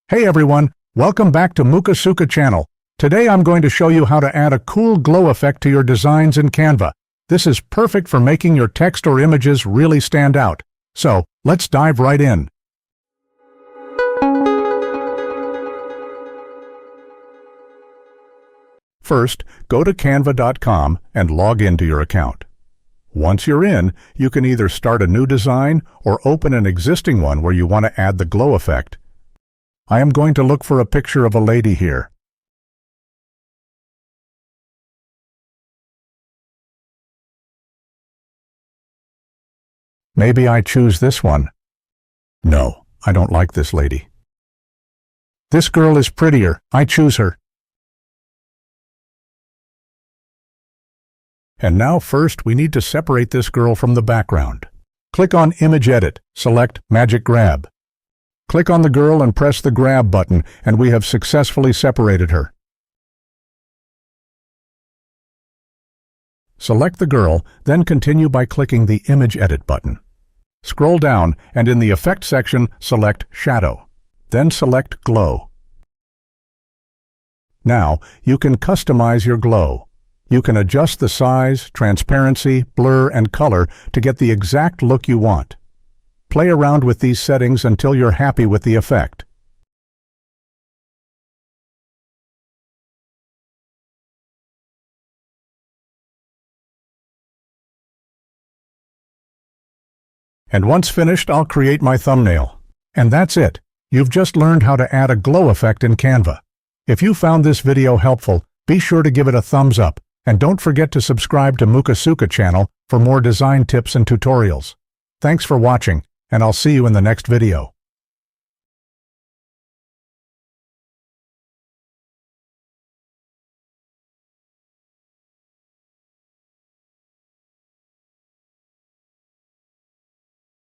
Hey everyone, welcome back to Mukasuka channel. Today I'm going to show you how to add a cool glow effect to your designs in Canva. This is perfect for making your text or images really stand out. So, let's dive right in. First, go to canva.com and log into your account. Once you're in, you can either start a new design or open an existing one where you want to add the glow effect. I am going to look for a picture of a lady here. Maybe I choose this one. No, I don't like this lady. This girl is prettier. I choose her. And now first we need to separate this girl from the background. Click on Image Edit, select Magic Grab. Click on the girl and press the Grab button, and we have successfully separated her. Select the girl, then continue by clicking the Image Edit button. Scroll down, and in the Effect section, select Shadow. Then select Glow. Now, you can customize your glow. You can adjust the size, transparency, blur, and color to get the exact look you want. Play around with these settings until you're happy with the effect. And once finished, I'll create my thumbnail. And that's it. You've just learned how to add a glow effect in Canva. If you found this video helpful, be sure to give it a thumbs up, and don't forget to subscribe to Mukasuka channel for more design tips and tutorials. Thanks for watching, and I'll see you in the next video.